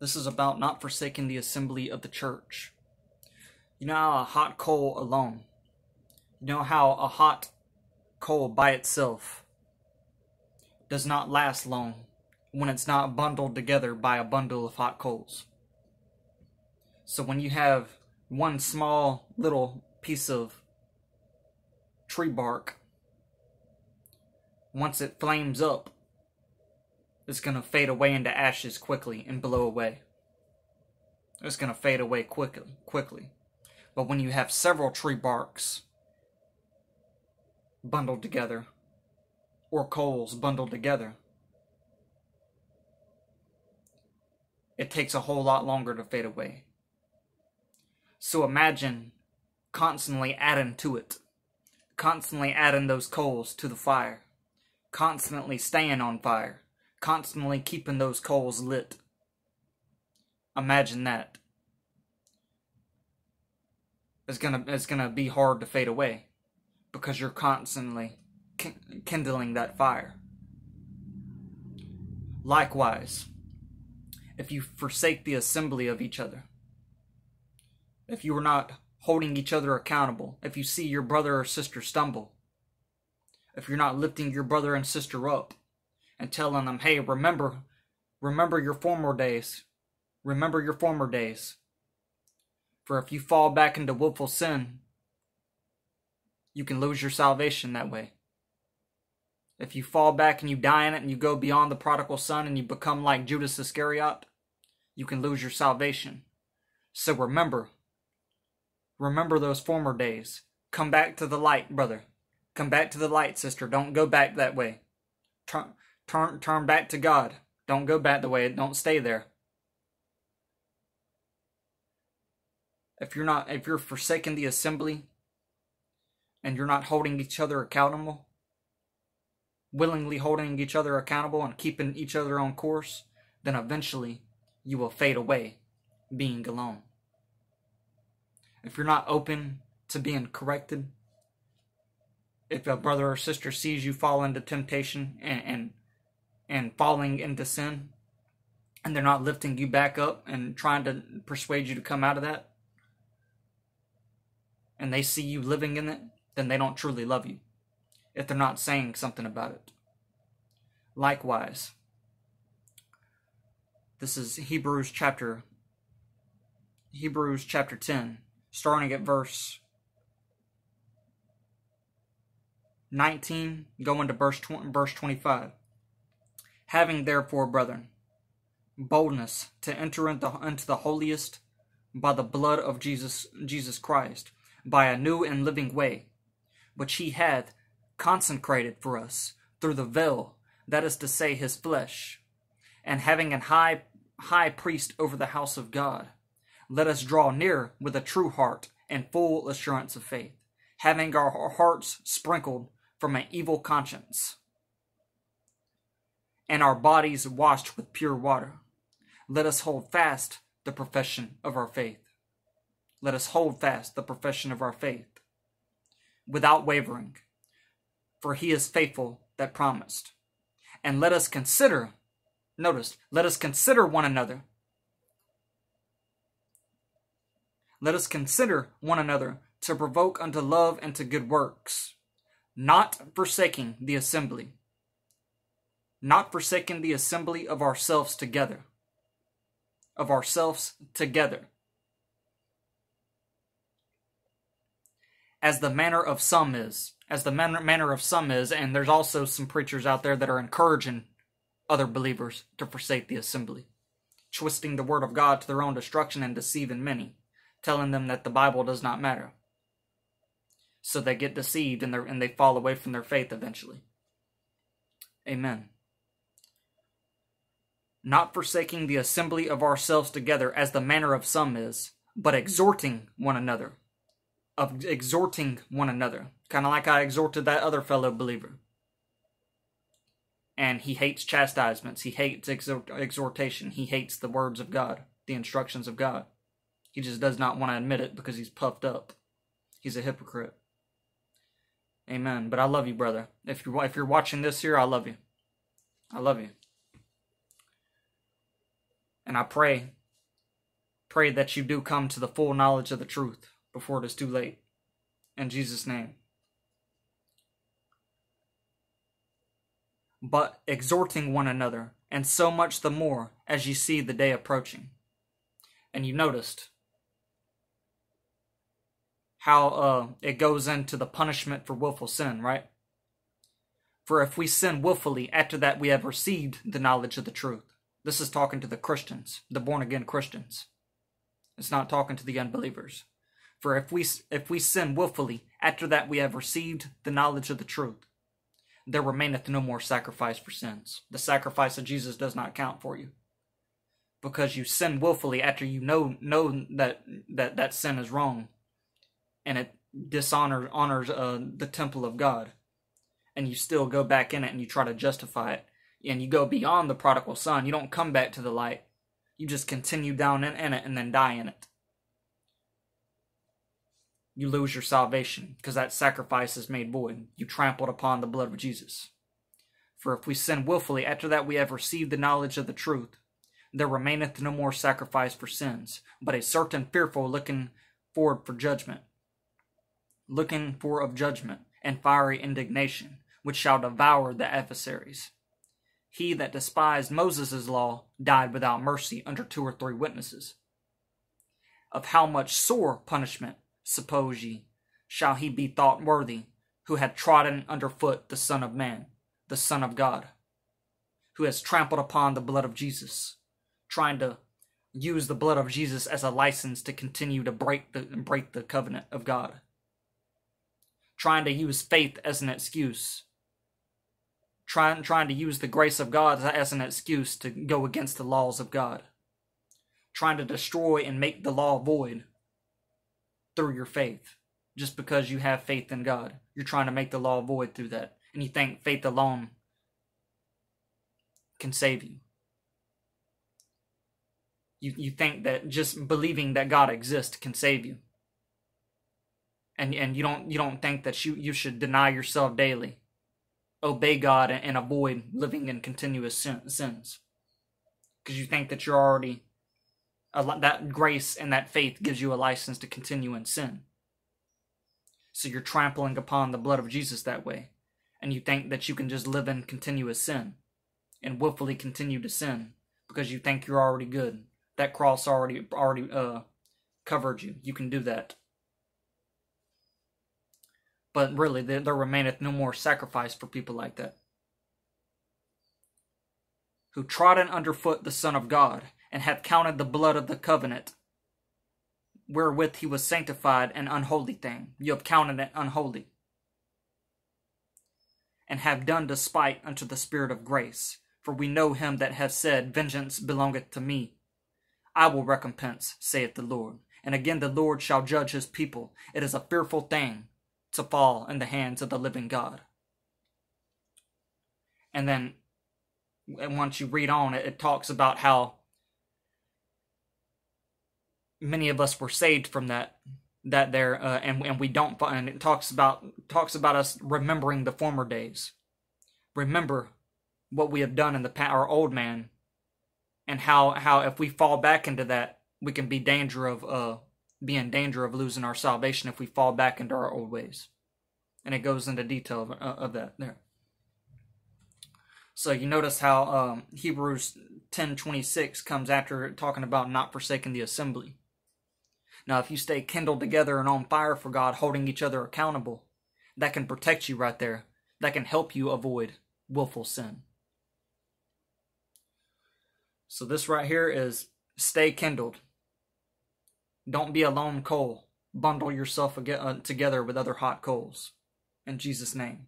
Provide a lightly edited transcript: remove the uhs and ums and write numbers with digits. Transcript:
This is about not forsaking the assembly of the church. You know how a hot coal alone, you know how a hot coal by itself does not last long when it's not bundled together by a bundle of hot coals. So when you have one small little piece of tree bark, once it flames up, it's going to fade away into ashes quickly and blow away. It's going to fade away quickly. But when you have several tree barks bundled together, or coals bundled together, it takes a whole lot longer to fade away. So imagine constantly adding to it, constantly adding those coals to the fire, constantly staying on fire, constantly keeping those coals lit. Imagine that. It's gonna be hard to fade away because you're constantly kindling that fire. Likewise, if you forsake the assembly of each other, if you are not holding each other accountable, if you see your brother or sister stumble, if you're not lifting your brother and sister up and telling them, hey, remember your former days. Remember your former days. For if you fall back into willful sin, you can lose your salvation that way. If you fall back and you die in it and you go beyond the prodigal son and you become like Judas Iscariot, you can lose your salvation. So remember those former days. Come back to the light, brother. Come back to the light, sister. Don't go back that way. Turn back to God. Don't go back the way. Don't stay there. If you're forsaking the assembly and you're not holding each other accountable, willingly holding each other accountable and keeping each other on course, then eventually you will fade away being alone. If you're not open to being corrected, if a brother or sister sees you fall into temptation and falling into sin, and they're not lifting you back up and trying to persuade you to come out of that, and they see you living in it, then they don't truly love you, if they're not saying something about it. Likewise, this is Hebrews chapter 10, starting at verse 19, going to verse 25. Having therefore, brethren, boldness to enter into the holiest by the blood of Jesus Christ, by a new and living way, which he hath consecrated for us through the veil, that is to say, his flesh. And having an high priest over the house of God, let us draw near with a true heart and full assurance of faith, having our hearts sprinkled from an evil conscience, and our bodies washed with pure water. Let us hold fast the profession of our faith. Let us hold fast the profession of our faith, without wavering, for he is faithful that promised. And let us consider, notice, let us consider one another. Let us consider one another to provoke unto love and to good works, not forsaking the assembly. Not forsaking the assembly of ourselves together. Of ourselves together. As the manner of some is. As the manner of some is, and there's also some preachers out there that are encouraging other believers to forsake the assembly, twisting the word of God to their own destruction and deceiving many, telling them that the Bible does not matter. So they get deceived and they fall away from their faith eventually. Amen. Not forsaking the assembly of ourselves together as the manner of some is, but exhorting one another. Of exhorting one another. Kind of like I exhorted that other fellow believer. And he hates chastisements. He hates exhortation. He hates the words of God, the instructions of God. He just does not want to admit it because he's puffed up. He's a hypocrite. Amen. But I love you, brother. If you're watching this here, I love you. I love you. And I pray that you do come to the full knowledge of the truth before it is too late. In Jesus' name. But exhorting one another, and so much the more as ye see the day approaching. And you noticed how it goes into the punishment for willful sin, right? For if we sin willfully after that we have received the knowledge of the truth. This is talking to the Christians, the born-again Christians. It's not talking to the unbelievers. For if we sin willfully after that we have received the knowledge of the truth, there remaineth no more sacrifice for sins. The sacrifice of Jesus does not count for you. Because you sin willfully after you know that sin is wrong. And it honors the temple of God. And you still go back in it and you try to justify it. And you go beyond the prodigal son. You don't come back to the light. You just continue down in it and then die in it. You lose your salvation because that sacrifice is made void. You trampled upon the blood of Jesus. For if we sin willfully, after that we have received the knowledge of the truth, there remaineth no more sacrifice for sins, but a certain fearful looking forward for judgment. Looking for of judgment and fiery indignation, which shall devour the adversaries. He that despised Moses' law died without mercy under 2 or 3 witnesses. Of how much sore punishment, suppose ye, shall he be thought worthy, who had trodden under foot the Son of Man, the Son of God, who has trampled upon the blood of Jesus, trying to use the blood of Jesus as a license to continue to break the covenant of God, trying to use faith as an excuse, trying to use the grace of God as an excuse to go against the laws of God, trying to destroy and make the law void through your faith. Just because you have faith in God, you're trying to make the law void through that. And you think faith alone can save you. You think that just believing that God exists can save you. And you don't think that you should deny yourself daily, obey God, and avoid living in continuous sins. Because you think that you're already, that grace and that faith gives you a license to continue in sin. So you're trampling upon the blood of Jesus that way. And you think that you can just live in continuous sin and willfully continue to sin because you think you're already good. That cross already covered you. You can do that. But really, there remaineth no more sacrifice for people like that, who trodden under foot the Son of God, and hath counted the blood of the covenant, wherewith he was sanctified, an unholy thing. You have counted it unholy. And have done despite unto the Spirit of grace. For we know him that hath said, Vengeance belongeth to me. I will recompense, saith the Lord. And again the Lord shall judge his people. It is a fearful thing to fall in the hands of the living God. And then, once you read on, it talks about how many of us were saved from that there, and we don't. And it talks about us remembering the former days. Remember what we have done in the past, our old man, and how if we fall back into that, we can be in danger of losing our salvation if we fall back into our old ways. And it goes into detail of that there. So you notice how Hebrews 10:26 comes after talking about not forsaking the assembly. Now, if you stay kindled together and on fire for God, holding each other accountable, that can protect you right there. That can help you avoid willful sin. So this right here is stay kindled. Don't be a lone coal. Bundle yourself together with other hot coals. In Jesus' name.